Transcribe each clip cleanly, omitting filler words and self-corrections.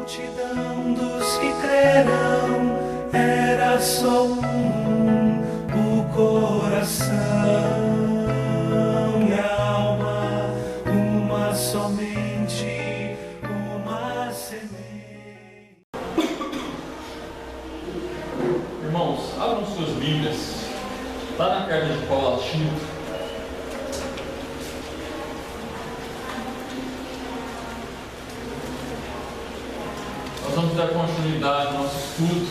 multidão dos que crerão era só o coração e a alma, uma somente, uma semente. Irmãos, abram suas Bíblias lá na carta de Paulo a Tito. Nós vamos dar continuidade ao nosso estudo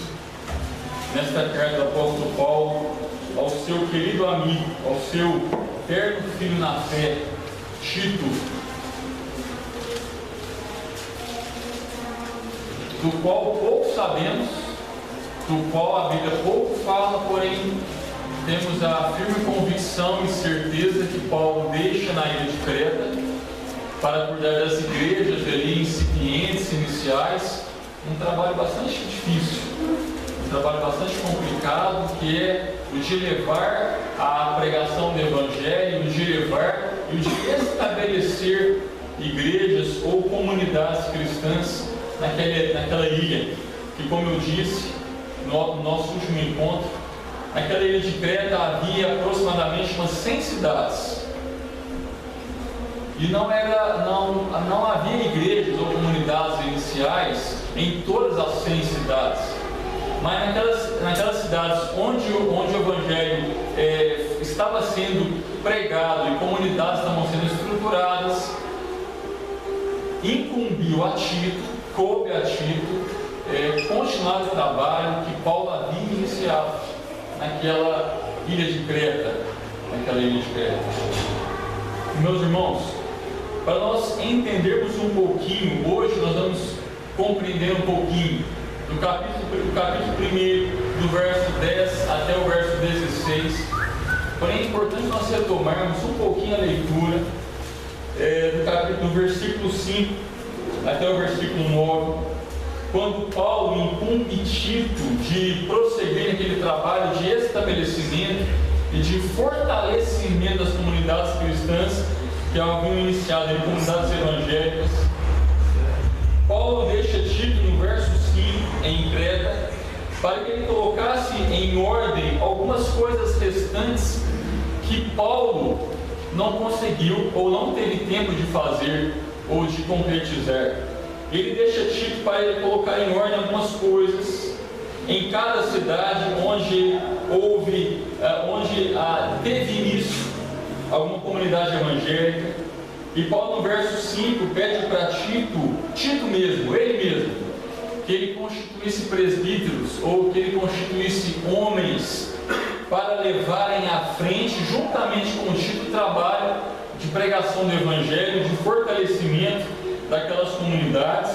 nesta carta do apóstolo Paulo ao seu querido amigo, ao seu eterno filho na fé, Tito, do qual pouco sabemos, do qual a Bíblia pouco fala, porém temos a firme convicção e certeza que Paulo deixa na ilha de Creta para cuidar das igrejas ali incipientes, iniciais. Um trabalho bastante difícil, um trabalho bastante complicado, que é o de levar a pregação do Evangelho, o de levar e o de estabelecer igrejas ou comunidades cristãs naquela ilha, que, como eu disse no nosso último encontro, naquela ilha de Creta havia aproximadamente umas 100 cidades. E não havia igrejas ou comunidades iniciais em todas as 100 cidades. Mas naquelas cidades onde o Evangelho estava sendo pregado e comunidades estavam sendo estruturadas, incumbiu a Tito, coube a Tito, continuar o trabalho que Paulo havia iniciado naquela ilha de Creta. Meus irmãos, para nós entendermos um pouquinho, hoje nós vamos compreender um pouquinho do capítulo 1, do verso 10 até o verso 16. Porém, é importante nós retomarmos um pouquinho a leitura do versículo 5 até o versículo 9, quando Paulo incumbe Tito de prosseguir naquele trabalho de estabelecimento e de fortalecimento das comunidades cristãs que haviam iniciado em comunidades evangélicas. Paulo deixa Tito no verso 5 em Creta para que ele colocasse em ordem algumas coisas restantes que Paulo não conseguiu ou não teve tempo de fazer ou de concretizar. Ele deixa Tito para ele colocar em ordem algumas coisas em cada cidade onde teve início alguma comunidade evangélica. E Paulo no verso 5 pede para Tito mesmo, ele mesmo, que ele constituísse presbíteros ou que ele constituísse homens para levarem à frente, juntamente com Tito, o trabalho de pregação do Evangelho, de fortalecimento daquelas comunidades.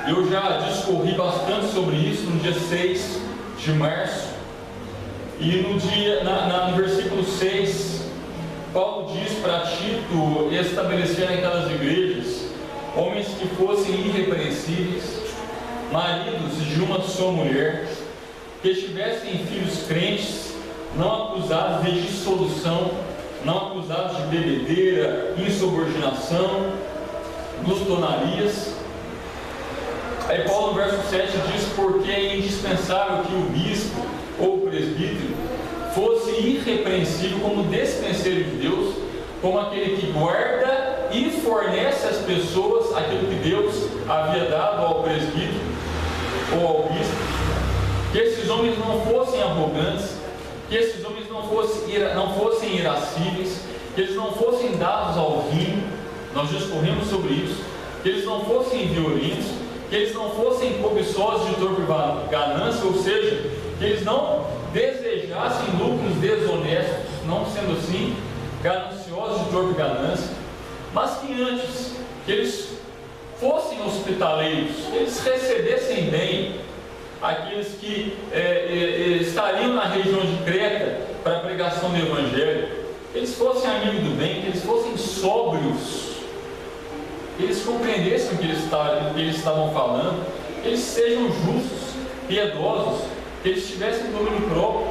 Eu já discorri bastante sobre isso no dia 6 de março. E no versículo 6, Paulo diz para Tito estabelecer naquelas igrejas homens que fossem irrepreensíveis, maridos de uma só mulher, que tivessem filhos crentes, não acusados de dissolução, não acusados de bebedeira, insubordinação, glutonarias. Aí Paulo no verso 7 diz: porque é indispensável que o bispo ou o presbítero fosse irrepreensível como despenseiro de Deus, como aquele que guarda e fornece às pessoas aquilo que Deus havia dado ao presbítero ou ao bispo. Que esses homens não fossem arrogantes, que esses homens não fossem irascíveis, que eles não fossem dados ao vinho. Nós discorremos sobre isso. Que eles não fossem violentos, que eles não fossem cobiçosos de torpe ganância, ou seja, que eles não desejassem lucros desonestos, não sendo assim gananciosos de torpe ganância, mas que antes, que eles fossem hospitaleiros, que eles recebessem bem aqueles que estariam na região de Creta para a pregação do Evangelho, que eles fossem amigos do bem, que eles fossem sóbrios, que eles compreendessem o que eles estavam falando, que eles sejam justos, piedosos, que eles tivessem domínio próprio,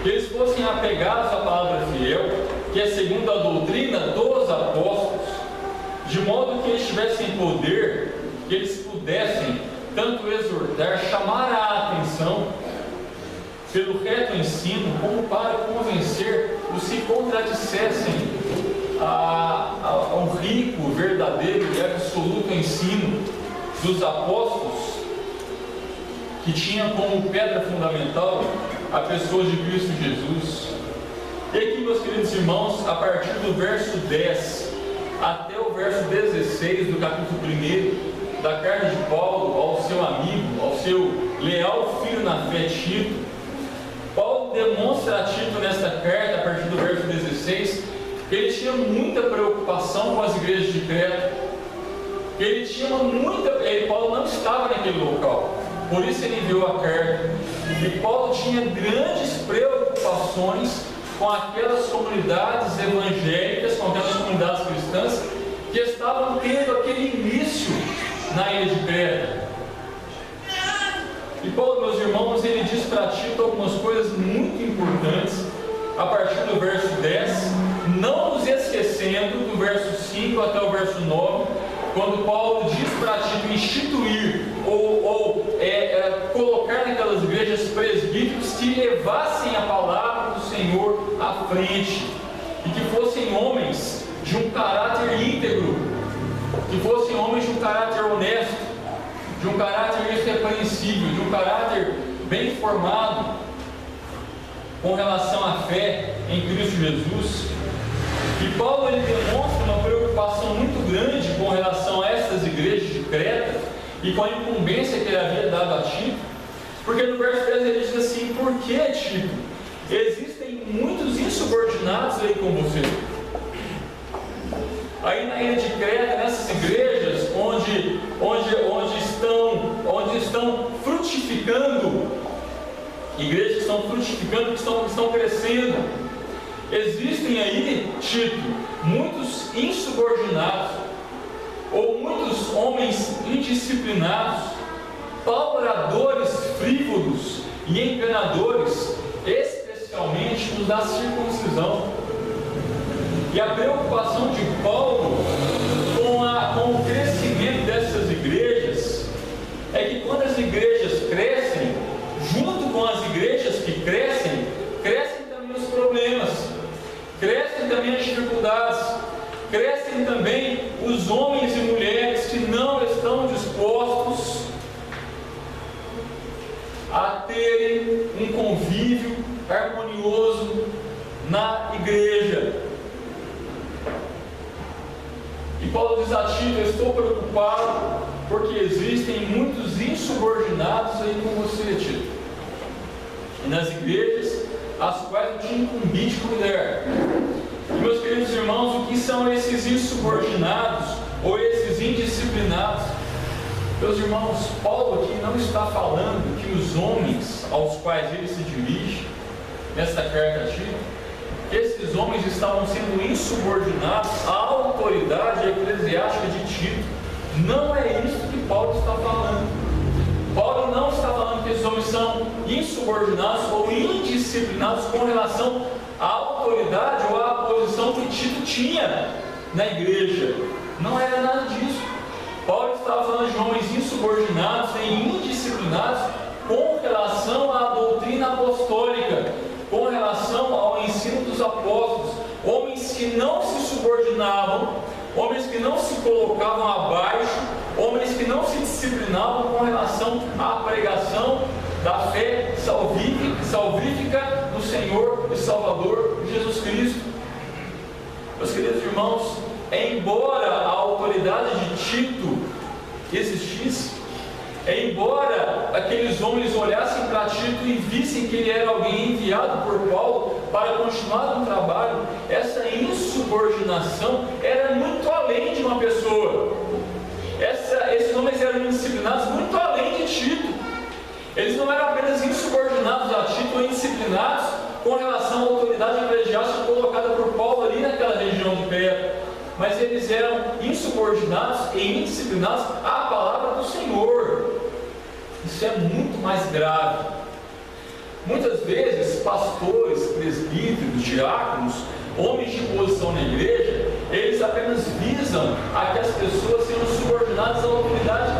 que eles fossem apegados à palavra fiel, que é segundo a doutrina dos apóstolos, de modo que eles tivessem poder que eles pudessem tanto exortar, chamar a atenção pelo reto ensino, como para convencer os que contradissessem ao rico, verdadeiro e absoluto ensino dos apóstolos, que tinha como pedra fundamental a pessoa de Cristo Jesus. E aqui, meus queridos irmãos, a partir do verso 10 até o verso 16 do capítulo 1 da carta de Paulo ao seu amigo, ao seu leal filho na fé, Tito, Paulo demonstra a Tito nesta carta, a partir do verso 16, que ele tinha muita preocupação com as igrejas de Creta, que ele tinha Paulo não estava naquele local, por isso ele enviou a carta, e Paulo tinha grandes preocupações com aquelas comunidades evangélicas, com aquelas comunidades cristãs, que estavam tendo aquele início na ilha de Creta. E Paulo, meus irmãos, ele diz para Tito algumas coisas muito importantes, a partir do verso 10, não nos esquecendo do verso 5 até o verso 9, quando Paulo diz para Tito instituir colocar naquelas igrejas presbíteros que levassem a palavra do Senhor à frente, e que fossem homens de um caráter íntegro, que fossem homens de um caráter honesto, de um caráter irrepreensível, de um caráter bem formado com relação à fé em Cristo Jesus. E Paulo ele demonstra uma preocupação muito grande com relação a essas igrejas de Creta e com a incumbência que ele havia dado a Tito, porque no verso 10 ele diz assim: por que, Tito? Existem muitos insubordinados aí com você. Aí na ilha de Creta, nessas igrejas onde estão frutificando, igrejas que estão frutificando, que estão crescendo, existem aí, Tito, muitos insubordinados, ou muitos homens indisciplinados, pauradores frívolos e enganadores, especialmente nos da circuncisão. E a preocupação de Paulo com o crescimento dessas igrejas é que quando as igrejas crescem, junto com as igrejas que crescem também os problemas, crescem também as dificuldades, crescem também os homens e mulheres que não estão dispostos a terem um convívio harmonioso na igreja. E Paulo diz a Tito: eu estou preocupado porque existem muitos insubordinados aí com você, Tito, e nas igrejas as quais eu te incumbi de cuidar. E, meus queridos irmãos, o que são esses insubordinados ou esses indisciplinados? Meus irmãos, Paulo aqui não está falando que os homens aos quais ele se dirige nesta carta a Tito, esses homens estavam sendo insubordinados à autoridade eclesiástica de Tito. Não é isso que Paulo está falando. Paulo não está falando que esses homens são insubordinados ou indisciplinados com relação à autoridade ou à posição que Tito tinha na igreja. Não era nada disso. Paulo estava falando de homens insubordinados e indisciplinados com relação à doutrina apostólica, com relação ao ensino dos apóstolos, homens que não se subordinavam, homens que não se colocavam abaixo, homens que não se disciplinavam com relação à pregação da fé salvífica do Senhor e Salvador Jesus Cristo. Meus queridos irmãos, embora a autoridade de Tito existisse, embora aqueles homens olhassem para Tito e vissem que ele era alguém enviado por Paulo para continuar no trabalho, essa insubordinação era muito além de uma pessoa. Esses homens eram indisciplinados muito além de Tito. Eles não eram apenas insubordinados a Tito ou indisciplinados com relação à autoridade eclesiástica colocada por Paulo ali naquela região de Creta, mas eles eram insubordinados e indisciplinados à palavra do Senhor. Isso é muito mais grave. Muitas vezes, pastores, presbíteros, diáconos, homens de posição na igreja, eles apenas visam a que as pessoas sejam subordinadas à autoridade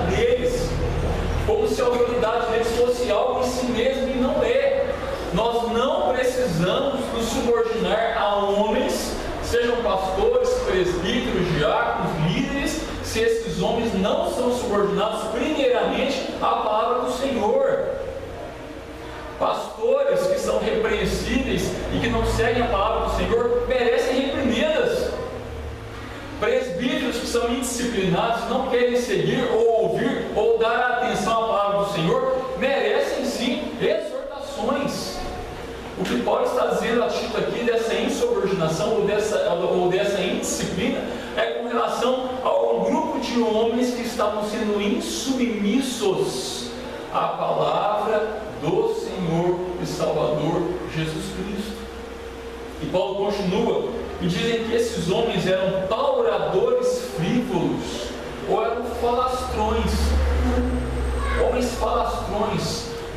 eles fosse algo em si mesmo, e não é. Nós não precisamos nos subordinar a homens, sejam pastores, presbíteros, diáconos, líderes, se esses homens não são subordinados primeiramente à palavra do Senhor. Pastores que são repreensíveis e que não seguem a palavra do Senhor merecem reprimendas. Presbíteros que são indisciplinados, não querem seguir ou ouvir ou dar atenção à palavra do Senhor, merecem sim exortações. O que Paulo está dizendo a Tito aqui dessa insubordinação ou dessa indisciplina é com relação a um grupo de homens que estavam sendo insubmissos à palavra do Senhor e Salvador Jesus Cristo. E Paulo continua e dizem que esses homens eram pauradores frívolos ou eram falastrões,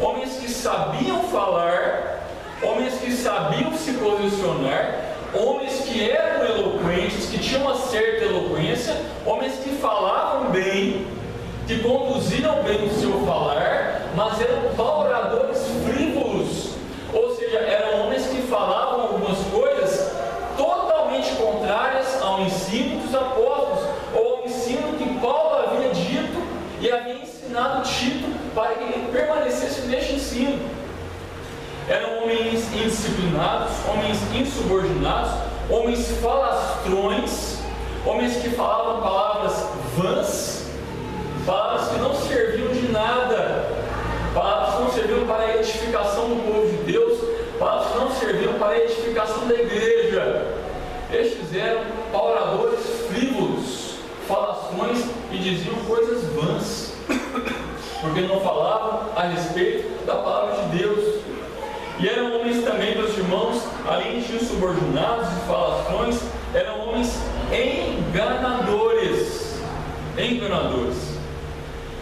homens que sabiam falar, homens que sabiam se posicionar, homens que eram eloquentes, que tinham uma certa eloquência, homens que falavam bem, que conduziam bem o seu falar, mas eram pauradores frívolos, ou seja, eram homens que falavam algumas coisas totalmente contrárias ao ensino dos apóstolos, ou ao ensino que Paulo havia dito e havia ensinado Tito para que ele permanecesse neste ensino. Eram homens indisciplinados, homens insubordinados, homens falastrões, homens que falavam palavras vãs, palavras que não serviam de nada, palavras que não serviam para a edificação do povo de Deus, palavras que não serviam para a edificação da igreja. Estes eram pauradores frívolos, falastrões, e diziam coisas vãs, porque não falavam a respeito da palavra de Deus. E eram homens também, meus irmãos, além de insubordinados e falastrões, eram homens enganadores.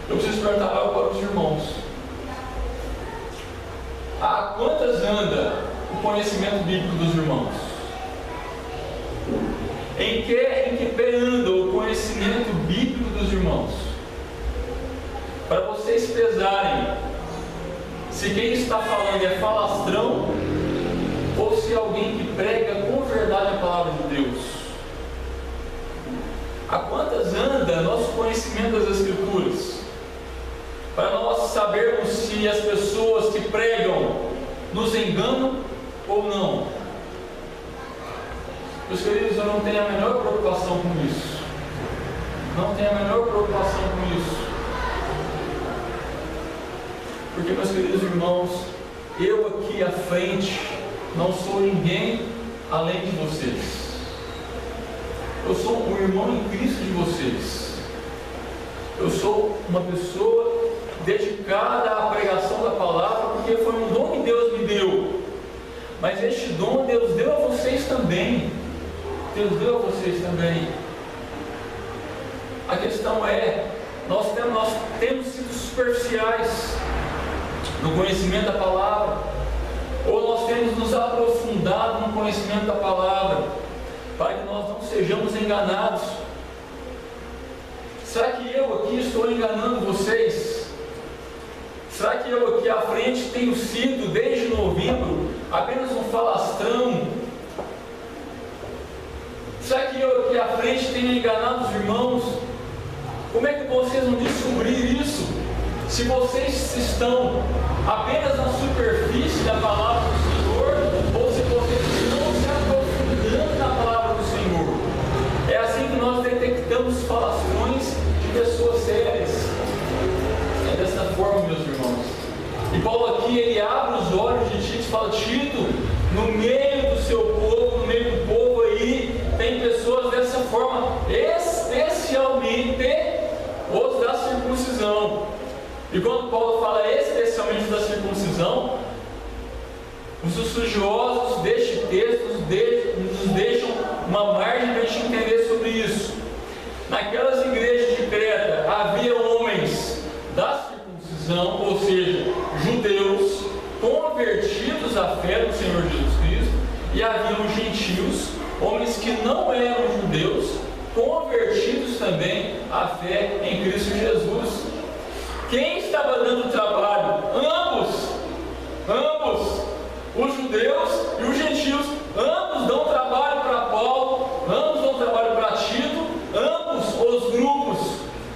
Eu preciso perguntar algo para os irmãos: a quantas anda o conhecimento bíblico dos irmãos? Em que pé anda o conhecimento bíblico dos irmãos? Para vocês pesarem se quem está falando é falastrão ou se é alguém que prega com verdade a palavra de Deus. A quantas anda nosso conhecimento das Escrituras? Para nós sabermos se as pessoas que pregam nos enganam ou não. Meus queridos, eu não tenho a menor preocupação com isso. Não tenho a menor preocupação com isso. Porque, meus queridos irmãos, eu aqui à frente não sou ninguém além de vocês. Eu sou um irmão em Cristo de vocês. Eu sou uma pessoa dedicada à pregação da palavra, porque foi um dom que Deus me deu. Mas este dom Deus deu a vocês também. Deus deu a vocês também. A questão é, nós temos sido superficiais no conhecimento da palavra, ou nós temos nos aprofundado no conhecimento da palavra, para que nós não sejamos enganados. Será que eu aqui estou enganando vocês? Será que eu aqui à frente tenho sido, desde novembro, apenas um falastrão? Será que eu aqui à frente tenho enganado os irmãos? Como é que vocês vão descobrir isso? Se vocês estão apenas na superfície da palavra do Senhor, ou se vocês estão se aprofundando na palavra do Senhor. É assim que nós detectamos falações de pessoas sérias. É dessa forma, meus irmãos. E Paulo aqui, ele abre os olhos de Tito e fala: Tito, no meio do seu povo, no meio do povo aí, tem pessoas dessa forma, especialmente os da circuncisão. E quando Paulo fala especialmente da circuncisão, os estudiosos deste texto nos deixam uma margem para a gente entender sobre isso. Naquelas igrejas de Creta havia homens da circuncisão, ou seja, judeus convertidos à fé no Senhor Jesus Cristo, e haviam gentios, homens que não eram judeus, convertidos também à fé em Cristo Jesus. Quem estava dando trabalho? Ambos, os judeus e os gentios, ambos dão trabalho para Paulo, ambos dão trabalho para Tito, ambos os grupos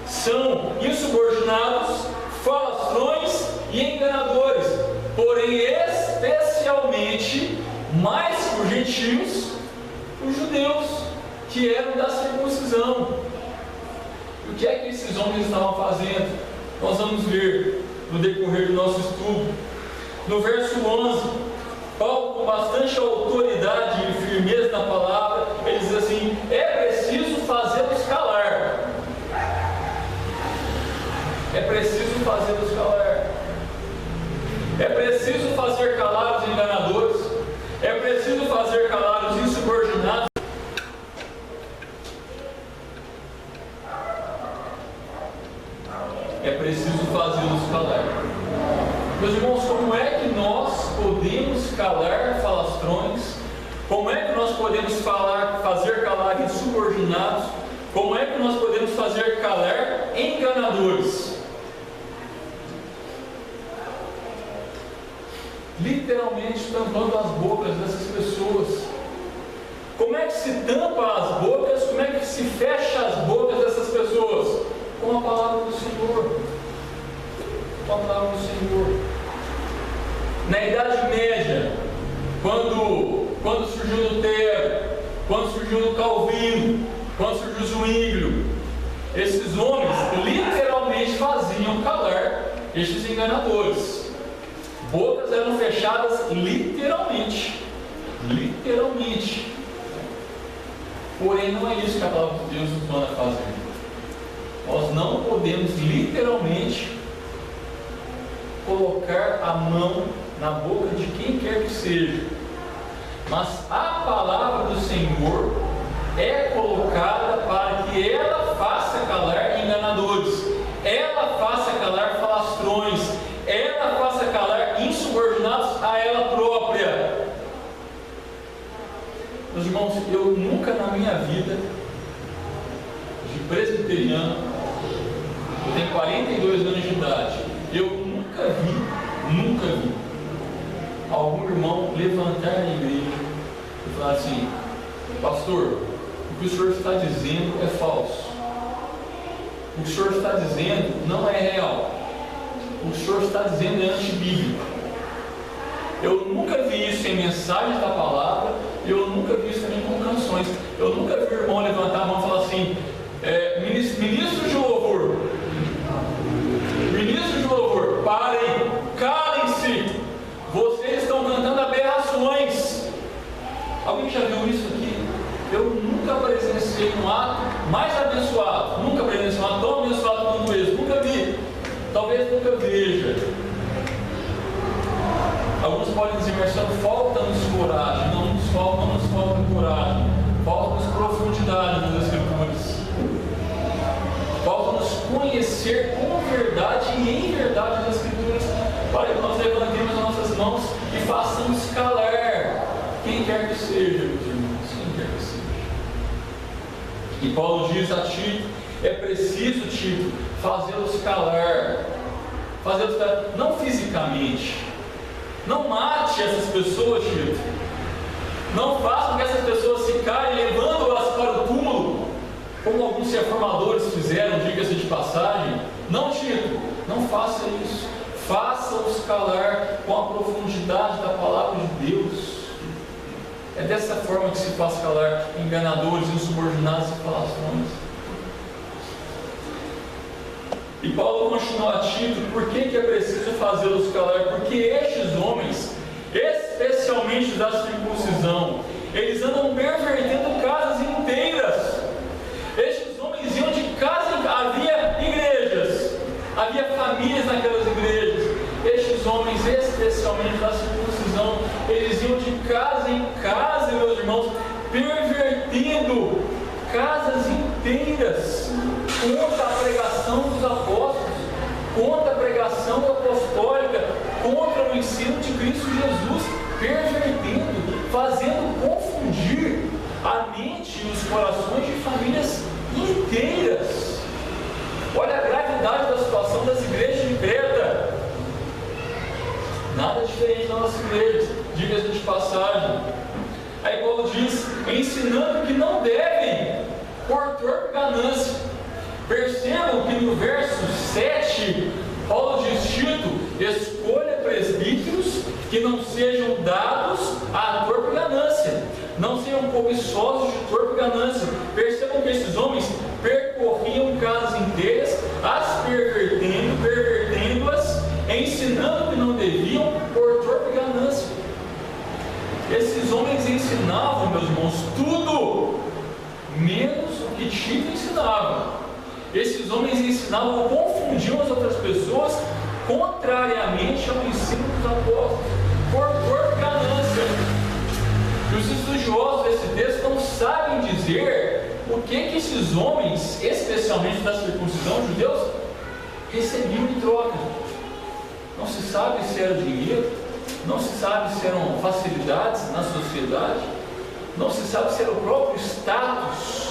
são insubordinados, falastrões e enganadores, porém especialmente, mais que os gentios, os judeus, que eram da circuncisão. O que é que esses homens estavam fazendo? Nós vamos ver no decorrer do nosso estudo. No verso 11, Paulo, com bastante autoridade e firmeza na palavra, ele diz assim: é preciso fazê-los calar. É preciso fazê-los calar. É preciso fazer calar os enganadores. É preciso fazer calar os insubordinados. É preciso fazê-los calar. Meus irmãos, como é que nós podemos calar falastrões? Como é que nós podemos fazer calar insubordinados? Como é que nós podemos fazer calar enganadores? Literalmente tampando as bocas dessas pessoas. Como é que se tampa as bocas? Como é que se fecha as bocas dessas pessoas? Com a palavra do Senhor. Com a palavra do Senhor. Na Idade Média, quando surgiu Lutero, quando surgiu Calvino, quando surgiu Zwinglio, esses homens literalmente faziam calar estes enganadores. Bocas eram fechadas literalmente. Literalmente. Porém, não é isso que a palavra de Deus nos manda fazer. Nós não podemos literalmente colocar a mão na boca de quem quer que seja. Mas a palavra do Senhor é colocada para que ela faça calar enganadores, ela faça calar falastrões, ela faça calar insubordinados a ela própria. Meus irmãos, eu nunca na minha vida de presbiteriano, eu tenho 42 anos de idade, eu nunca vi algum irmão levantar na igreja e falar assim: pastor, o que o senhor está dizendo é falso, o que o senhor está dizendo não é real, o que o senhor está dizendo é antibíblico. Eu nunca vi isso em mensagens da palavra, eu nunca vi isso também com canções. Eu nunca vi o irmão levantar a mão e falar assim: ministro de louvor, parem, calem-se, vocês estão cantando aberrações. Alguém já viu isso aqui? Eu nunca presenciei um ato mais abençoado, nunca presenciei um ato tão abençoado quanto esse, nunca vi, talvez nunca veja. Alguns podem dizer: Marcelo, falta-nos coragem. Não nos falta coragem, falta-nos profundidade nas Escrituras, falta-nos conhecer com verdade e em verdade as Escrituras, para que nós levantemos as nossas mãos e façamos calar quem quer que seja, meus irmãos, quem quer que seja. E Paulo diz a Tito: é preciso, Tito, fazê-los calar, não fisicamente. Não mate essas pessoas, Tito. Não faça com que essas pessoas se caem, levando-as para o túmulo, como alguns reformadores fizeram, diga-se de passagem. Não, Tito, não faça isso. Faça-os calar com a profundidade da palavra de Deus. É dessa forma que se faz calar enganadores, insubordinados e falastrões. E Paulo continua a Tito: por que é preciso fazê-los calar? Porque estes homens, especialmente da circuncisão, eles andam pervertendo casas inteiras. Estes homens iam de casa em casa, havia igrejas, havia famílias naquelas igrejas. Estes homens, especialmente da circuncisão, eles iam de casa em casa, meus irmãos, pervertendo casas inteiras, contra a pregação dos apóstolos, contra a pregação apostólica, contra o ensino de Cristo Jesus, pervertendo, fazendo confundir a mente e os corações de famílias inteiras. Olha a gravidade da situação das igrejas de nada diferente da nossa igreja, diga-se de passagem. Aí Paulo diz, ensinando que não devem por torpe ganância. Percebam que no verso 7, Paulo diz, Tito, escolha presbíteros que não sejam dados à torpe ganância, não sejam cobiçosos de torpe ganância. Percebam que esses homens percorriam casas inteiras, as pervertendo-as, ensinando que não deviam por torpe ganância. Esses homens ensinavam, meus irmãos, tudo menos o que Tito ensinava. Esses homens ensinavam ou confundiam as outras pessoas contrariamente ao ensino dos apóstolos, por ganância. E os estudiosos desse texto não sabem dizer o que esses homens, especialmente da circuncisão, judeus, recebiam em troca. Não se sabe se era dinheiro, não se sabe se eram facilidades na sociedade, não se sabe se era o próprio status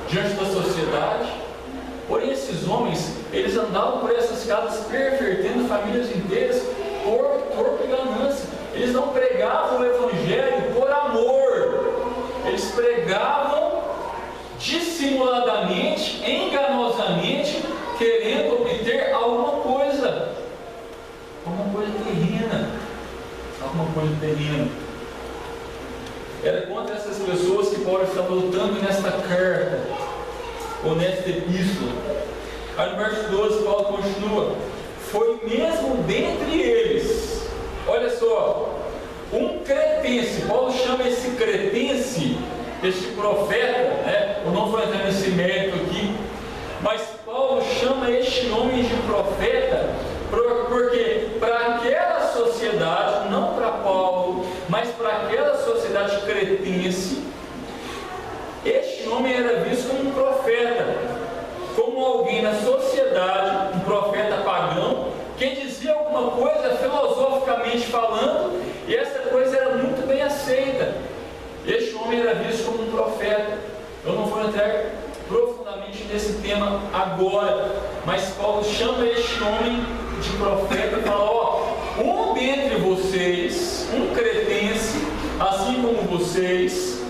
diante da sociedade. Porém, esses homens, eles andavam por essas casas pervertendo famílias inteiras por torpe ganância. Eles não pregavam o evangelho por amor, eles pregavam dissimuladamente, enganosamente, querendo obter alguma coisa terrena. Era contra essas pessoas que Paulo estava lutando nesta carta, ou nesta epístola. Aí no verso 12, Paulo continua, foi mesmo dentre eles, olha só, um cretense. Paulo chama esse cretense, este profeta, né? Eu não vou entrar nesse mérito aqui, mas Paulo chama este homem de profeta, porque para aquela sociedade, não para Paulo, mas para aquela sociedade cretense, este homem era visto como um profeta, como alguém na sociedade, um profeta pagão, que dizia alguma coisa filosoficamente falando, e essa coisa era muito bem aceita. Este homem era visto como um profeta. Eu não vou entrar profundamente nesse tema agora, mas Paulo chama este homem de profeta e fala, um dentre vocês, um cretense, assim como vocês,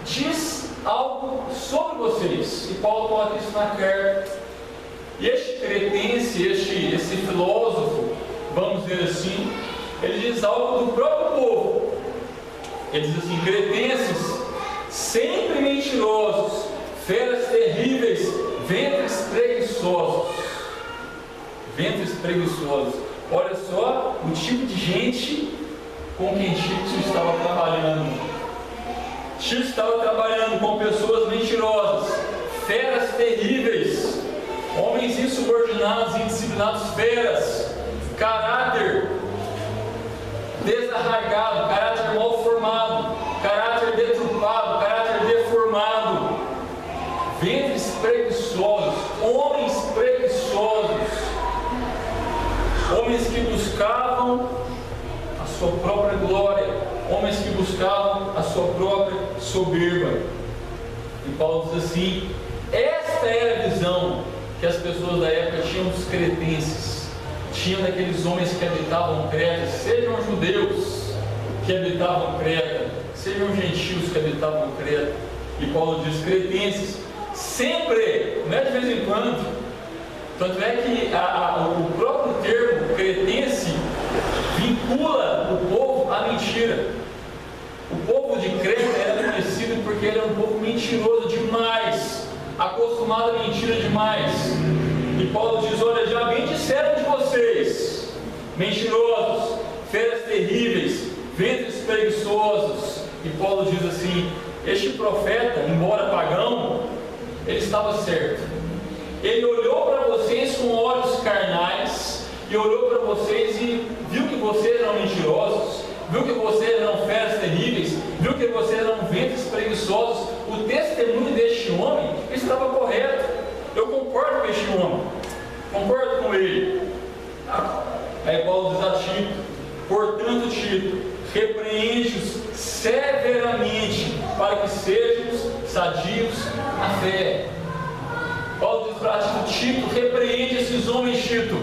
diz algo sobre vocês. E Paulo coloca isso na carta. E este cretense, esse filósofo, vamos dizer assim, ele diz algo do próprio povo. Ele diz assim, cretenses, sempre mentirosos, feras terríveis, ventres preguiçosos. Olha só o tipo de gente com quem Tito estava trabalhando. Tito estava trabalhando com pessoas mentirosas, feras terríveis, homens insubordinados, indisciplinados, feras, caráter desarraigado, caráter mal formado, caráter deturpado, caráter deformado, ventres preguiçosos, homens preguiçosos, homens que buscavam a sua própria glória, homens que buscavam a sua própria soberba. E Paulo diz assim, esta era a visão que as pessoas da época tinham dos cretenses, tinham daqueles homens que habitavam Creta, sejam judeus que habitavam Creta, sejam gentios que habitavam Creta. E Paulo diz, cretenses, sempre, não é de vez em quando. Tanto é que o próprio termo cretense vincula o povo à mentira. O povo de Creta era conhecido porque era um povo mentiroso demais, acostumado a mentira demais. E Paulo diz, olha, já bem disseram de vocês, mentirosos, feras terríveis, ventres preguiçosos. E Paulo diz assim, este profeta, embora pagão, ele estava certo. Ele olhou para vocês com olhos carnais, e olhou para vocês e viu que vocês eram mentirosos, viu que vocês eram feras terríveis, viu que vocês eram ventres preguiçosos. O testemunho deste homem estava correto. Eu concordo com este homem, concordo com ele. Aí Paulo diz a Tito, portanto, Tito, repreende-os severamente, para que sejamos sadios na fé. Paulo diz para Tito, repreende esses homens, Tito,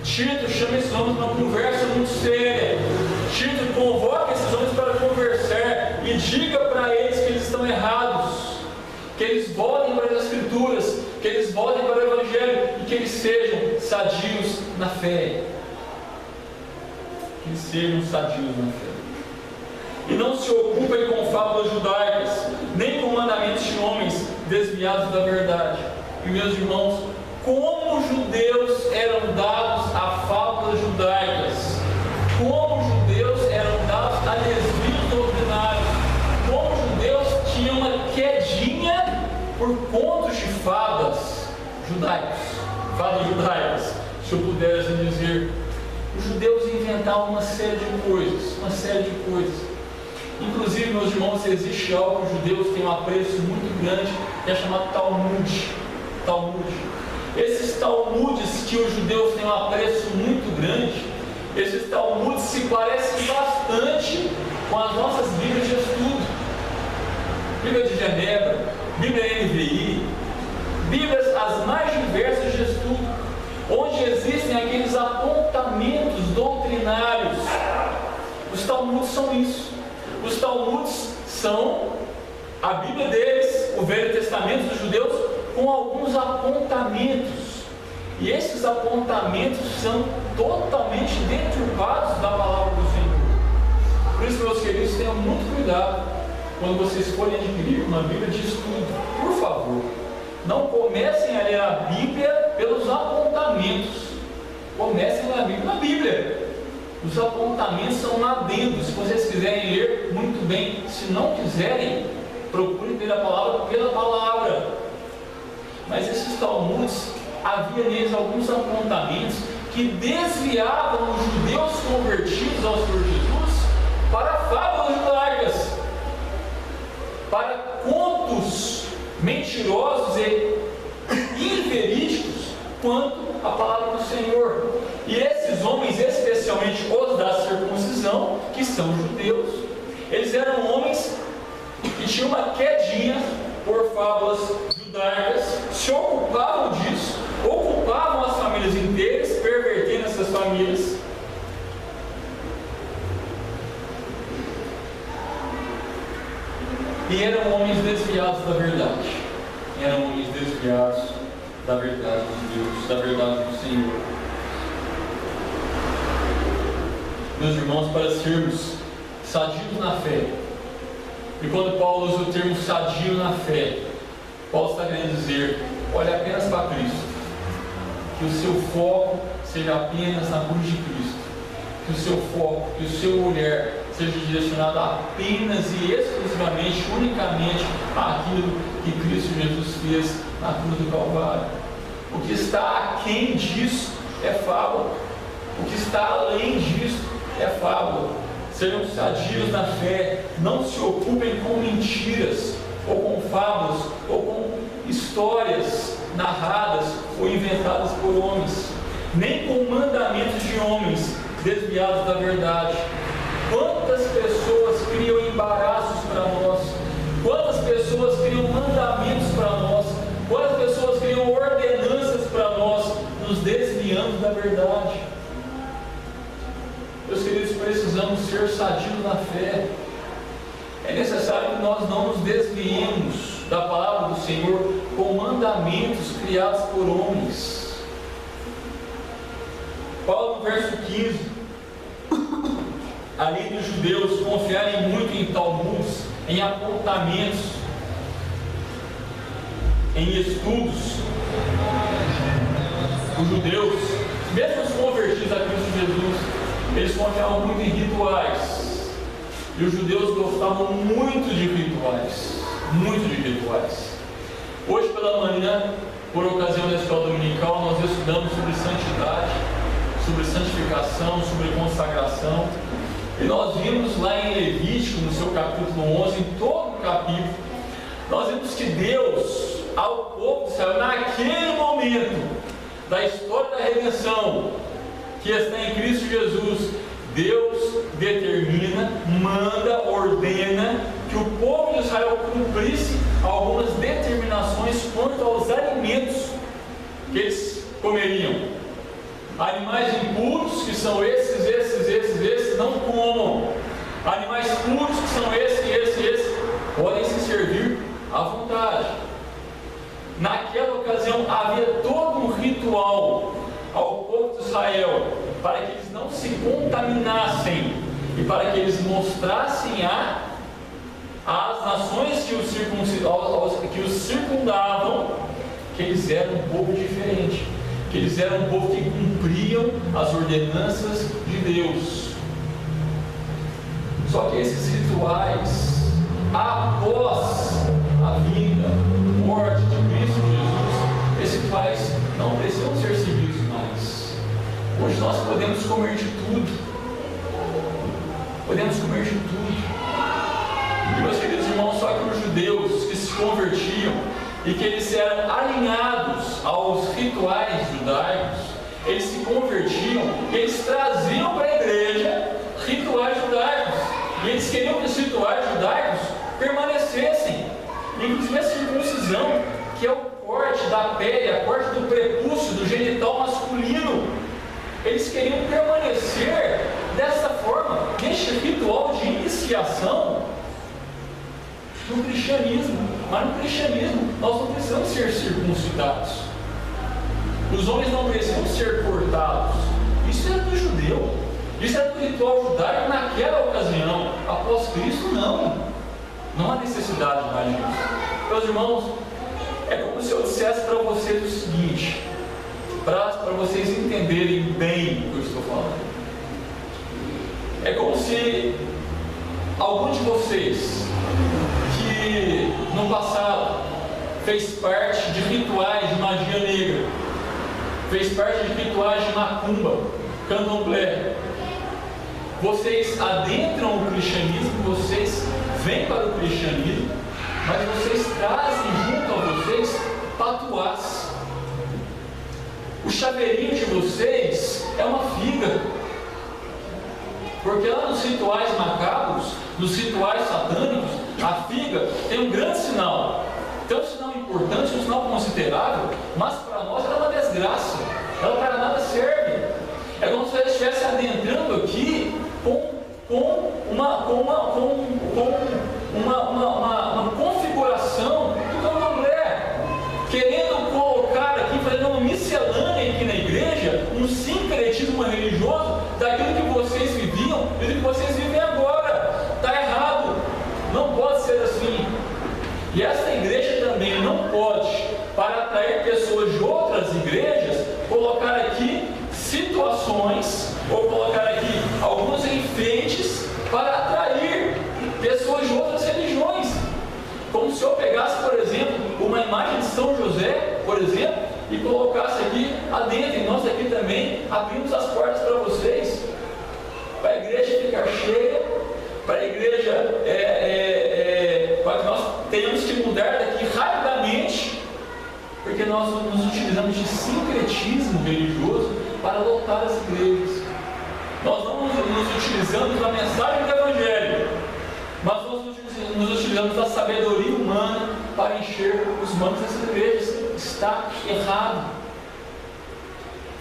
Tito chama esses homens para uma conversa muito séria. Tito convoca esses homens para conversar e diga para eles que eles estão errados, que eles voltem para as Escrituras, que eles voltem para o Evangelho e que eles sejam sadios na fé. Que eles sejam sadios na fé. E não se ocupem com fábulas judaicas, nem com mandamentos de homens desviados da verdade. E meus irmãos, como os judeus eram dados a fábulas judaicas, como os judeus eram dados a desvios doutrinários, como os judeus tinham uma quedinha por contos de fadas judaicas, se eu puder assim dizer. Os judeus inventavam uma série de coisas. Inclusive, meus irmãos, existe algo que os judeus têm um apreço muito grande, que é chamado Talmud. Esses Talmudes que os judeus têm um apreço muito grande, esses Talmudes se parecem bastante com as nossas Bíblias de estudo. Bíblia de Genebra, Bíblia NVI, Bíblias as mais diversas de estudo, onde existem aqueles apontamentos doutrinários. Os Talmudes são isso. Os Talmudes são a Bíblia deles, o Velho Testamento dos judeus, com alguns apontamentos. E esses apontamentos são totalmente deturpados da palavra do Senhor. Por isso, meus queridos, tenham muito cuidado quando vocês forem adquirir uma Bíblia de estudo. Por favor, não comecem a ler a Bíblia pelos apontamentos. Comecem a ler a Bíblia na Bíblia. Os apontamentos são adendos. Se vocês quiserem ler, muito bem. Se não quiserem, procurem ter a palavra pela palavra. Mas esses Talmudes, havia neles alguns apontamentos que desviavam os judeus convertidos ao Senhor Jesus para fábulas judaicas, para contos mentirosos e inverídicos quanto à palavra do Senhor. E esses homens, especialmente os da circuncisão, que são judeus, eles eram homens que tinham uma quedinha por fábulas judaicas, se ocupavam disso, ocupavam as famílias inteiras, pervertendo essas famílias. E eram homens desviados da verdade. Eram homens desviados da verdade de Deus, da verdade do Senhor. Meus irmãos, para sermos sadios na fé, e quando Paulo usa o termo sadio na fé, Paulo está querendo dizer: olhe apenas para Cristo, que o seu foco seja apenas na cruz de Cristo, que o seu foco, que o seu olhar seja direcionado apenas e exclusivamente, unicamente àquilo que Cristo Jesus fez na cruz do Calvário. O que está aquém disso é fábula, o que está além disso é fábula. Sejam sadios na fé, não se ocupem com mentiras, ou com fábulas, ou com histórias narradas ou inventadas por homens, nem com mandamentos de homens desviados da verdade. Quantas pessoas criam embaraços para nós, quantas pessoas criam mandamentos para nós, quantas pessoas criam ordenanças para nós, nos desviando da verdade. Meus queridos, precisamos ser sadios na fé. É necessário que nós não nos desviemos da palavra do Senhor com mandamentos criados por homens. Paulo, no verso 15, além dos judeus confiarem muito em Talmudes, em apontamentos, em estudos, os judeus, mesmo os convertidos a Cristo Jesus, eles confiavam muito em rituais. E os judeus gostavam muito de rituais. Muito de rituais. Hoje pela manhã, por ocasião da escola dominical, nós estudamos sobre santidade, sobre santificação, sobre consagração. E nós vimos lá em Levítico, no seu capítulo 11, em todo o capítulo, nós vimos que Deus, ao povo de Israel, naquele momento da história da redenção, que está em Cristo Jesus, Deus determina, manda, ordena que o povo de Israel cumprisse algumas determinações quanto aos alimentos que eles comeriam. Animais impuros, que são esses, não comam. Animais puros, que são esses, podem se servir à vontade. Naquela ocasião havia todo um ritual ao povo de Israel, para que eles não se contaminassem e para que eles mostrassem às nações que os circundavam que eles eram um povo diferente, que eles eram um povo que cumpriam as ordenanças de Deus. Só que esses rituais, após a vinda, morte de Cristo Jesus, esses rituais não precisam ser seguidos mais. Hoje nós podemos comer de tudo. Podemos comer de tudo. E meus queridos irmãos, só que os judeus que se convertiam e que eles eram alinhados aos rituais judaicos, eles se convertiam, eles traziam para a igreja rituais judaicos, e eles queriam que os rituais judaicos permanecessem, inclusive a circuncisão, que é o corte da pele, a corte do prepúcio, do genital masculino. Eles queriam permanecer dessa forma, neste ritual de iniciação no cristianismo. Mas no cristianismo nós não precisamos ser circuncidados, os homens não precisam ser cortados. Isso era do judeu, isso era do ritual judaico naquela ocasião. Após Cristo, não há necessidade mais disso. Meus irmãos, é como se eu dissesse para vocês o seguinte, para vocês entenderem bem o que eu estou falando. É como se algum de vocês que no passado fez parte de rituais de magia negra, fez parte de rituais de macumba, candomblé, vocês adentram o cristianismo, vocês vêm para o cristianismo, mas vocês trazem junto a vocês patuás. O chaveirinho de vocês é uma figa, porque lá nos rituais macabros, nos rituais satânicos, a figa tem um grande sinal. Tem um sinal importante, um sinal considerável, mas para nós ela é uma desgraça, ela para nada serve. É como se ela estivesse adentrando aqui com uma configuração do candomblé, querendo colocar aqui, fazendo uma miscelânea aqui na igreja, um sincretismo religioso daquilo que vocês viviam e do que vocês vivem agora. Está errado, não pode ser assim. E essa igreja também não pode, para atrair pessoas de outras igrejas, colocar aqui situações, ou colocar aqui alguns enfeites para atrair pessoas de outras religiões. Como se eu pegasse, por exemplo, uma imagem de São José, por exemplo, e colocasse aqui adentro, e nós aqui também abrimos as portas para vocês, para a igreja ficar cheia, para a igreja, para que nós tenhamos que mudar daqui rapidamente, porque nós nos utilizamos de sincretismo religioso para lotar as igrejas. Nós não nos utilizamos da mensagem do Evangelho, mas nós nos utilizamos da sabedoria humana para encher os manos dessas igrejas. Está errado.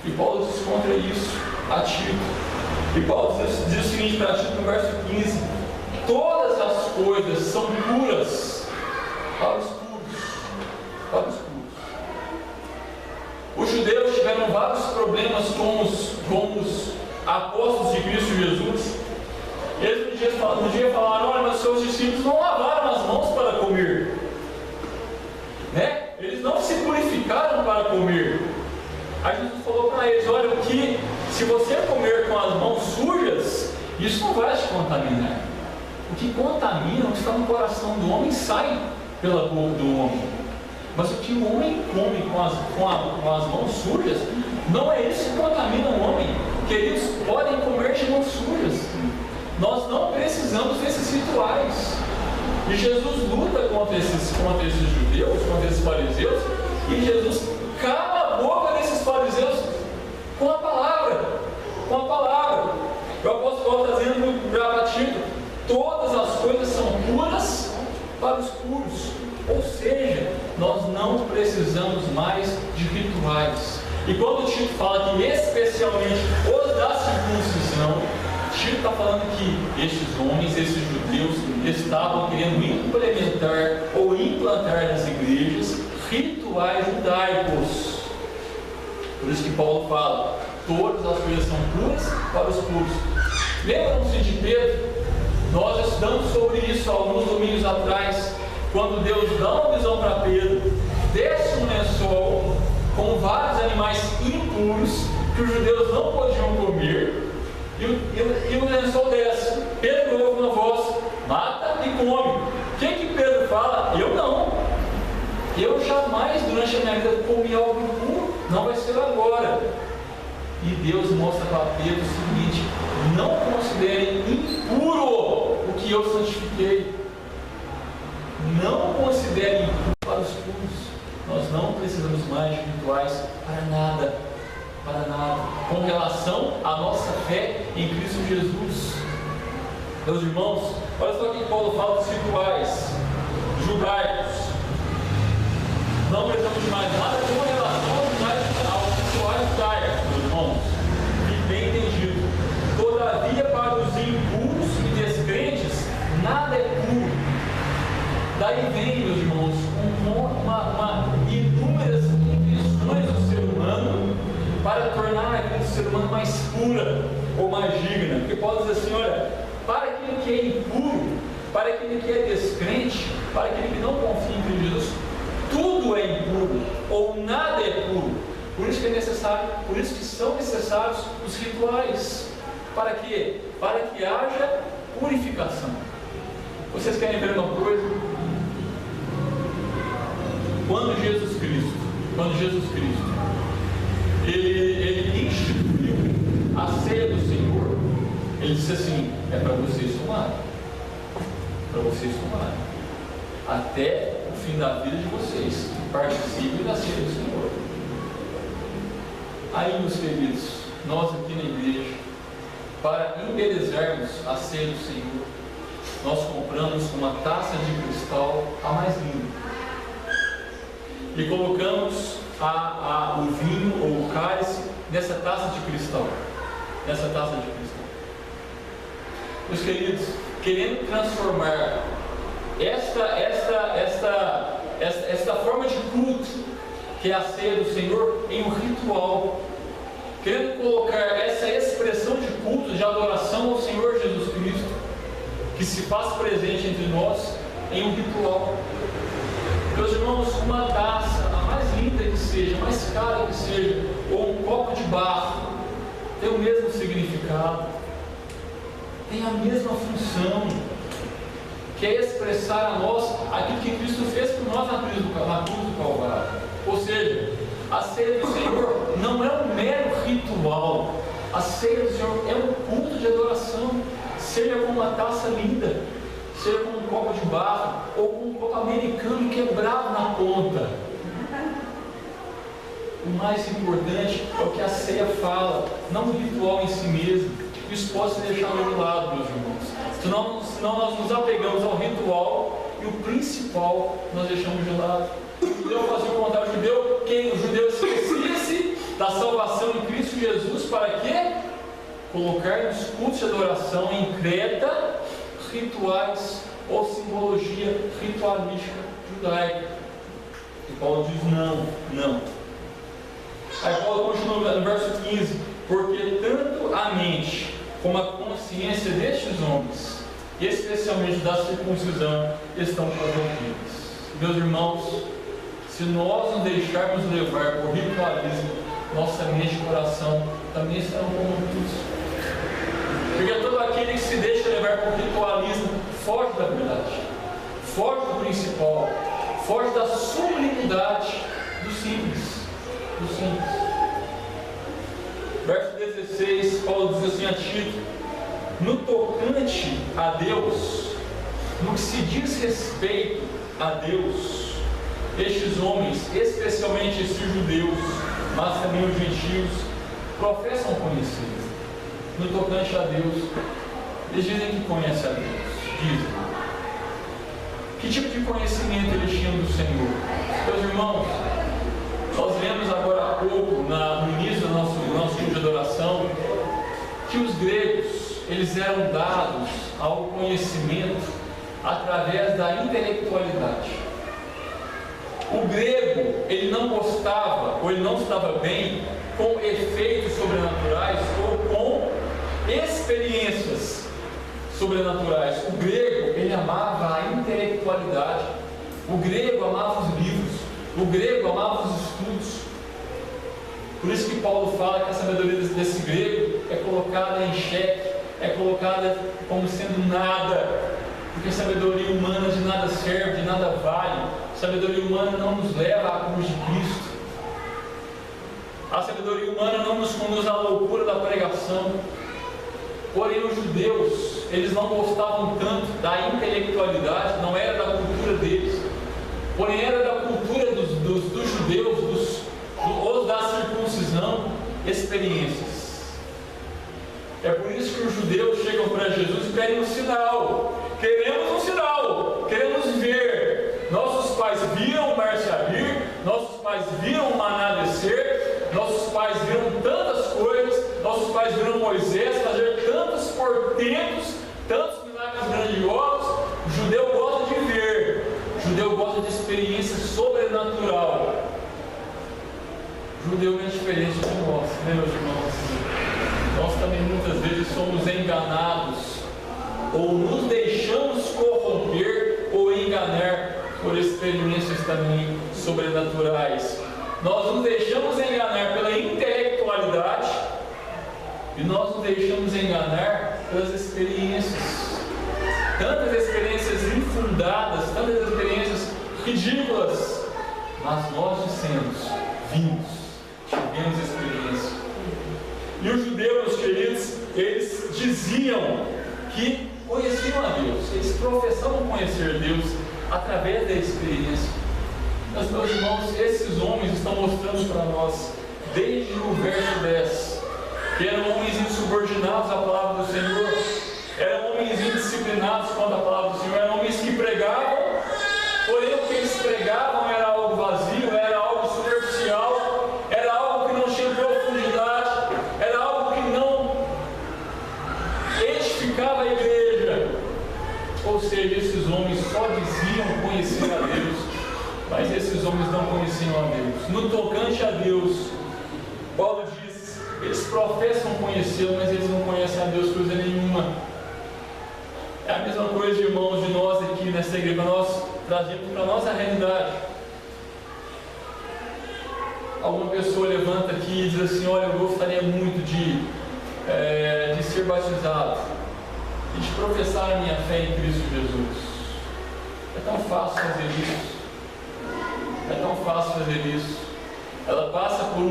E Paulo diz contra isso a Tito. E Paulo diz o seguinte para Tito no verso 15: todas as coisas são puras para os puros. Para os puros. Os judeus tiveram vários problemas com os apóstolos de Cristo Jesus. Eles um dia falaram: olha, mas seus discípulos não lavaram as mãos para comer, né? Eles não se purificaram para comer. Aí Jesus falou para eles: olha, que se você comer com as mãos sujas, isso não vai te contaminar. O que contamina, o que está no coração do homem, sai pela boca do homem. Mas o que o homem come com as mãos sujas, não é isso que contamina o homem. Queridos, podem comer de mãos sujas. Nós não precisamos desses rituais. E Jesus luta contra esses judeus, contra esses fariseus, e Jesus cala a boca desses fariseus com a palavra. Com a palavra. O apóstolo Paulo está dizendo para Tito: todas as coisas são puras para os puros. Ou seja, nós não precisamos mais de rituais. E quando Tito fala que especialmente os da circuncisão, Tito está falando que estes homens, esses judeus, estavam querendo implementar ou implantar nas igrejas rituais judaicos. Por isso que Paulo fala, todas as coisas são puras para os puros. Lembram-se de Pedro? Nós estudamos sobre isso alguns domingos atrás, quando Deus dá uma visão para Pedro, desce um lençol com vários animais impuros que os judeus não podiam comer, e o lençol desce. Pedro ouve uma voz: mata e come. O que Pedro fala? Eu não. Eu jamais durante a minha vida comi algo impuro, não vai ser agora. E Deus mostra para Pedro o seguinte: não considerem impuro o que eu santifiquei. Não considerem impuro para os puros. Nós não precisamos mais de rituais para nada, com relação à nossa fé em Cristo Jesus. Meus irmãos, olha só o que Paulo fala dos rituais judaicos. Não precisamos de mais nada com relação aos rituais judaicos, meus irmãos. E bem entendido. Todavia, para os impuros e descrentes, nada é puro. Daí vem, meus irmãos, inúmeras intuições do ser humano para tornar aquele ser humano mais pura ou mais digna. Porque Paulo diz assim: olha, para aquele que é impuro, para aquele que é descrente, para aquele que não confia em Cristo Jesus, tudo é impuro ou nada é puro. Por isso que é necessário, por isso que são necessários os rituais. Para quê? Para que haja purificação. Vocês querem ver uma coisa? Quando Jesus Cristo, ele instituiu a ceia do Senhor, ele disse assim: é para vocês tomarem, até o fim da vida de vocês, participem da ceia do Senhor. Aí, meus queridos, nós aqui na igreja, para embelezarmos a ceia do Senhor, nós compramos uma taça de cristal, a mais linda, e colocamos o vinho ou o cálice nessa taça de cristal. Meus queridos, querendo transformar esta forma de culto, que é a ceia do Senhor, em um ritual, querendo colocar essa expressão de culto, de adoração ao Senhor Jesus Cristo, que se faz presente entre nós, em um ritual. Meus irmãos, uma taça, a mais linda que seja, a mais cara que seja, ou um copo de barro, tem o mesmo significado, tem a mesma função, que é expressar a nós aquilo que Cristo fez por nós na cruz do Calvário. Ou seja, a ceia do Senhor não é um mero ritual, a ceia do Senhor é um culto de adoração, seja com uma taça linda, seja com um copo de barro, ou com um copo americano quebrado na ponta. O mais importante é o que a ceia fala, não o ritual em si mesmo. Isso pode se deixar de lado, meus irmãos. Senão nós nos apegamos ao ritual e o principal nós deixamos de lado. O judeu fazia o contrário, o judeu esquecia-se da salvação em Cristo Jesus, para quê? Colocar nos cultos de adoração em Creta rituais ou simbologia ritualística judaica. E Paulo diz: não. Aí Paulo continua no verso 15: porque tanto a mente como a consciência destes homens, especialmente da circuncisão, estão corrompidas. Meus irmãos, se nós nos deixarmos levar por ritualismo, nossa mente e coração também estarão corrompidos. Porque todo aquele que se deixa levar por ritualismo foge da verdade, foge do principal, foge da sublimidade do simples. Verso 16, Paulo diz assim a Tito: no tocante a Deus, no que se diz respeito a Deus, estes homens, especialmente esses judeus, mas também os gentios, professam conhecer. No tocante a Deus, eles dizem que conhecem a Deus. Dizem. Que tipo de conhecimento eles tinham do Senhor? Meus irmãos, Nós lemos agora há pouco, no início do nosso dia de adoração, que os gregos, eles eram dados ao conhecimento através da intelectualidade. O grego, ele não gostava, ou ele não estava bem com efeitos sobrenaturais ou com experiências sobrenaturais. O grego, ele amava a intelectualidade. O grego amava os livros. O grego amava os estudos. Por isso que Paulo fala que a sabedoria desse grego é colocada em xeque, é colocada como sendo nada, porque a sabedoria humana de nada serve, de nada vale. A sabedoria humana não nos leva à cruz de Cristo. A sabedoria humana não nos conduz à loucura da pregação. Porém, os judeus, eles não gostavam tanto da intelectualidade, não era da cultura deles, porém era da cultura dos judeus, ou da circuncisão, experiências. É por isso que os judeus chegam para Jesus e pedem um sinal. Queremos um sinal, queremos ver. Nossos pais viram o mar se abrir, nossos pais viram o maná descer, nossos pais viram tantas coisas, nossos pais viram Moisés fazer tantos portentos, tantos milagres grandiosos. O judeu gosta de ver, o judeu gosta de experiência sobrenatural. O judeu não é diferente de nós, né, meus irmãos? Nós também muitas vezes somos enganados, ou nos deixamos corromper ou enganar por experiências também sobrenaturais. Nós nos deixamos enganar pela intelectualidade e nós nos deixamos enganar pelas experiências. Tantas experiências infundadas, tantas experiências ridículas, mas nós dissemos, tivemos experiência. E os judeus, queridos, eles diziam que conheciam a Deus, eles professavam conhecer Deus através da experiência. Mas, meus irmãos, esses homens estão mostrando para nós, desde o verso 10, que eram homens insubordinados à palavra do Senhor, eram homens indisciplinados quanto à palavra do Senhor, eram homens que pregavam, porém o que eles pregavam era algo vazio, era algo superficial, era algo que não tinha profundidade, era algo que não edificava a igreja. Ou seja, esses homens só diziam conhecer a Deus, mas esses homens não conheciam a Deus. No tocante a Deus, Paulo diz, eles professam conhecê-lo, mas eles não conhecem a Deus coisa nenhuma. É a mesma coisa, irmãos, de nós aqui nessa igreja, nós trazemos para a nossa realidade. Alguma pessoa levanta aqui e diz assim, olha, eu gostaria muito de ser batizado e de professar a minha fé em Cristo Jesus. É tão fácil fazer isso. É tão fácil fazer isso. Ela passa por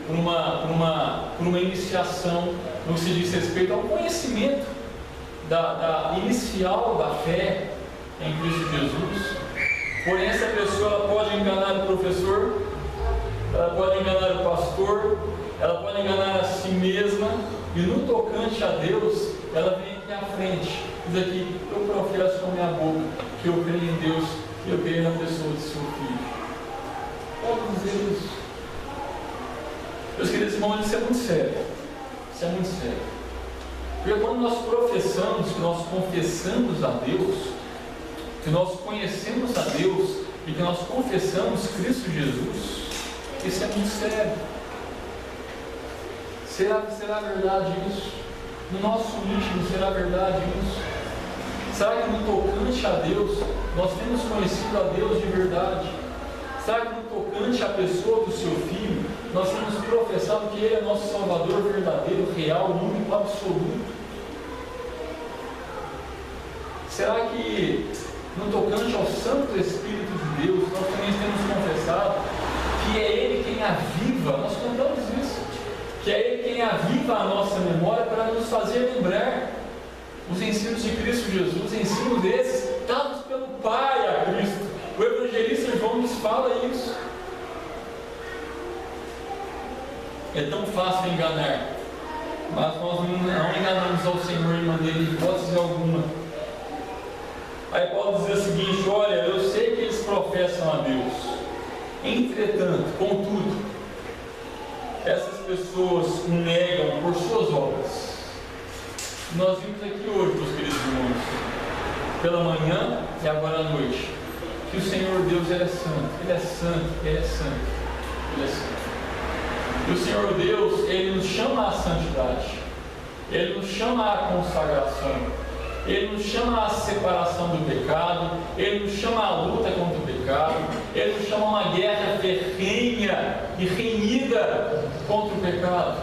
uma iniciação no que se diz respeito ao conhecimento da inicial da fé em Cristo Jesus. Porém, essa pessoa ela pode enganar o professor, ela pode enganar o pastor, ela pode enganar a si mesma, e no tocante a Deus, ela vem aqui à frente, diz aqui, eu professo com a minha boca que eu creio em Deus, que eu creio na pessoa de seu filho. Pode dizer isso. Meus queridos irmãos, isso é muito sério. Isso é muito sério. Porque quando nós professamos, que nós confessamos a Deus, que nós conhecemos a Deus e que nós confessamos Cristo Jesus, isso é muito sério. Será verdade isso? No nosso íntimo, será verdade isso? Será que no tocante a Deus, nós temos conhecido a Deus de verdade? Será que no tocante à pessoa do seu Filho, nós temos professado que Ele é nosso Salvador verdadeiro, real, único, absoluto? Será que no tocante ao Santo Espírito de Deus, nós também temos confessado que é Ele quem aviva, nós cantamos isso, que é Ele quem aviva a nossa memória para nos fazer lembrar os ensinos de Cristo Jesus, ensinos desses dados pelo Pai a Cristo. O evangelista João nos fala isso. É tão fácil enganar, mas nós não enganamos ao Senhor em maneira de hipótese alguma. Aí Paulo diz o seguinte, olha, eu sei que eles professam a Deus, Entretanto, contudo, essas pessoas o negam por suas obras. Nós vimos aqui hoje, meus queridos irmãos, pela manhã e agora à noite, que o Senhor Deus Ele é santo, Ele é santo, Ele é santo, Ele é santo. E o Senhor Deus, Ele nos chama à santidade, Ele nos chama à consagração, Ele nos chama à separação do pecado, Ele nos chama à luta contra o pecado, Ele nos chama a uma guerra ferrenha e renhida contra o pecado.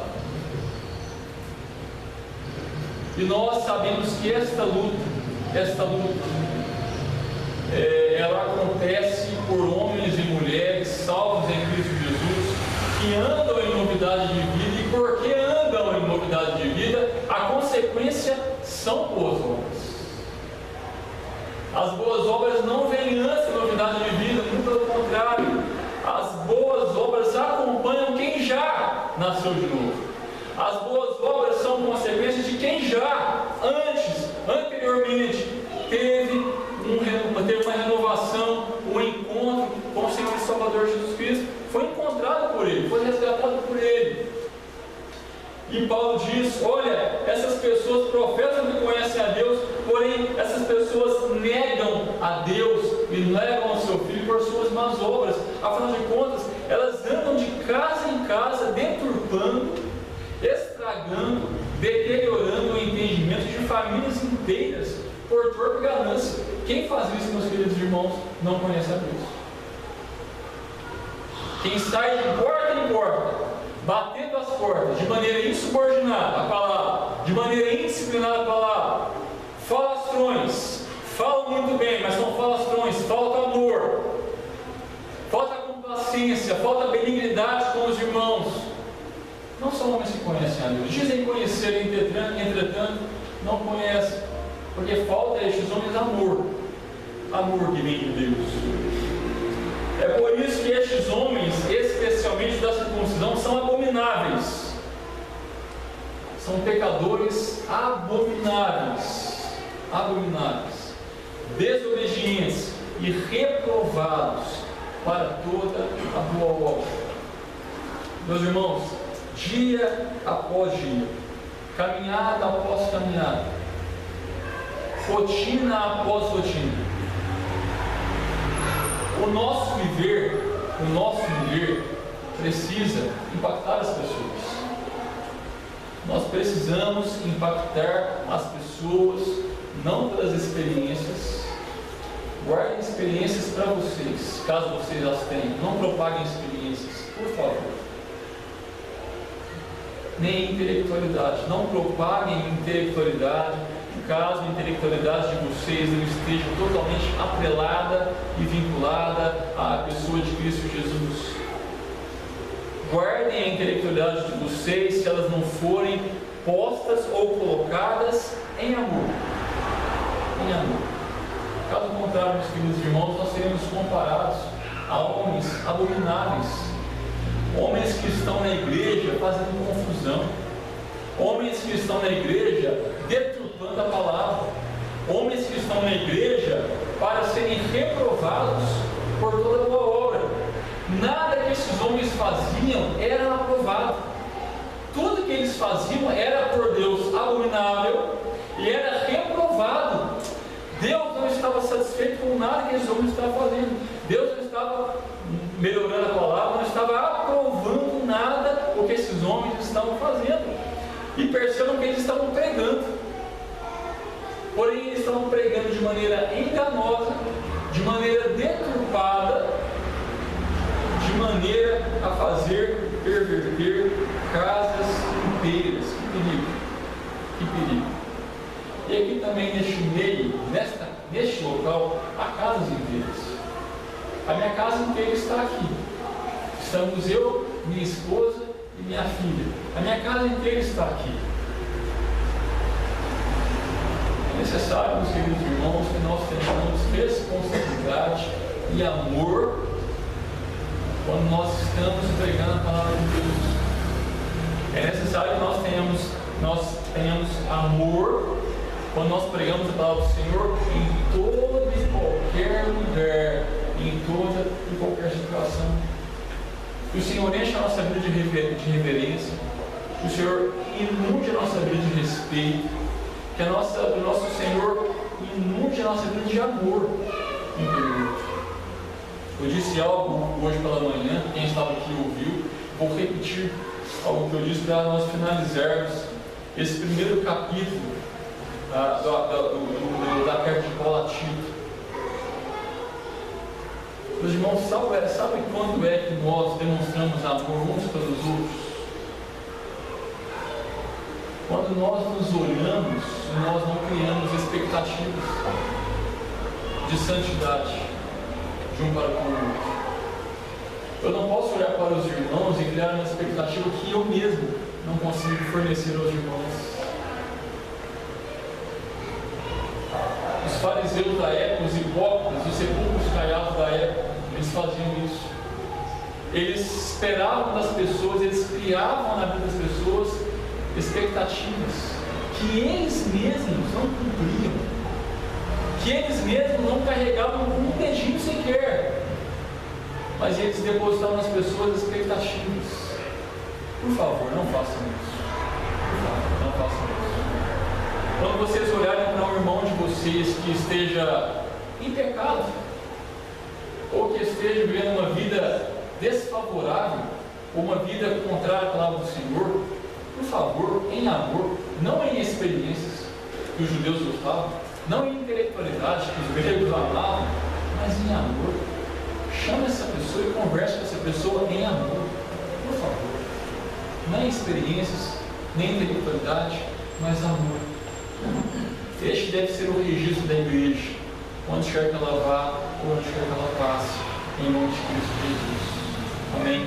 E nós sabemos que esta luta, ela acontece por homens e mulheres salvos em Cristo Jesus, que andam em novidade de vida, e porque andam em novidade de vida, a consequência são boas obras. As boas obras não vêm antes da novidade de vida, muito pelo contrário, as boas obras acompanham quem já nasceu de novo. As boas obras são consequências de quem já, anteriormente, teve uma renovação, um encontro com o Senhor e Salvador Jesus Cristo, foi encontrado por Ele, foi resgatado por Ele. E Paulo diz: olha, essas pessoas professam que conhecem a Deus, porém essas pessoas negam a Deus e negam ao seu Filho por suas más obras. Afinal de contas, elas andam de casa em casa, deturpando, estragando, deteriorando o entendimento de famílias inteiras por torpe ganância. Quem faz isso, meus queridos irmãos, não conhece a Deus. Quem sai de porta em porta, batendo as portas, de maneira insubordinada à palavra, de maneira indisciplinada à palavra, falastrões, falam muito bem, mas são falastrões, falta amor, falta complacência, falta benignidade com os irmãos. Não são homens que conhecem a Deus, dizem conhecer, entretanto, não conhecem, porque falta a estes homens amor que vem de Deus. É por isso que estes homens, especialmente da circuncisão, são abomináveis, são pecadores abomináveis, desobedientes e reprovados para toda a boa obra. Meus irmãos, dia após dia, caminhada após caminhada, rotina após rotina, o nosso viver precisa impactar as pessoas. Nós precisamos impactar as pessoas, não pelas experiências. Guardem experiências para vocês, caso vocês as tenham. Não propaguem experiências, por favor. Nem intelectualidade. Não propaguem intelectualidade, caso a intelectualidade de vocês não esteja totalmente atrelada e vinculada à pessoa de Cristo Jesus. Guardem a intelectualidade de vocês se elas não forem postas ou colocadas em amor. Em amor. Caso contrário, meus queridos irmãos, nós seremos comparados a homens abomináveis, homens que estão na igreja fazendo confusão, homens que estão na igreja deturpando a palavra, homens que estão na igreja para serem reprovados por toda boa obra. Nada que esses homens faziam era aprovado. Tudo que eles faziam era por Deus abominável e era reprovado. Deus não estava satisfeito com nada que esses homens estavam fazendo. Deus não estava melhorando a palavra, não estava aprovando nada o que esses homens estavam fazendo. E percebam que eles estavam pregando. Porém, eles estavam pregando de maneira enganosa, de maneira deturpada, de maneira a fazer perverter casas inteiras. Que perigo! Que perigo! E aqui também neste meio, neste local, há casas inteiras. A minha casa inteira está aqui. Estamos eu, minha esposa e minha filha. A minha casa inteira está aqui. É necessário, meus queridos irmãos, que nós tenhamos responsabilidade e amor quando nós estamos pregando a palavra de Deus. É necessário que nós tenhamos amor quando nós pregamos a palavra do Senhor em todo e qualquer lugar. em toda e qualquer situação. Que o Senhor enche a nossa vida de reverência, que o Senhor inunde a nossa vida de respeito, que o nosso Senhor inunde a nossa vida de amor interior. Eu disse algo hoje pela manhã, quem estava aqui ouviu, vou repetir algo que eu disse para nós finalizarmos esse primeiro capítulo da carta de Paulo a Tito. Meus irmãos, sabe quando é que nós demonstramos amor uns pelos outros? Quando nós nos olhamos e nós não criamos expectativas de santidade de um para com o outro. Eu não posso olhar para os irmãos e criar uma expectativa que eu mesmo não consigo fornecer aos irmãos. Os fariseus da época, os hipócritas, os sepulcros caiados da época, eles faziam isso. Eles esperavam das pessoas, eles criavam na vida das pessoas expectativas que eles mesmos não cumpriam, que eles mesmos não carregavam um dedinho sequer, mas eles depositavam nas pessoas expectativas. Por favor, não façam isso. Por favor, não façam isso. Quando vocês olharem para um irmão de vocês que esteja em pecado, ou que esteja vivendo uma vida desfavorável, ou uma vida contrária à palavra do Senhor, por favor, em amor, não em experiências que os judeus gostavam, não em intelectualidade que os gregos amavam, mas em amor. Chame essa pessoa e converse com essa pessoa em amor, por favor. Não em experiências, nem em intelectualidade, mas amor. Este deve ser o registro da igreja, onde quer que ela vá, ou onde quer que ela passe, em nome de Cristo Jesus. Amém.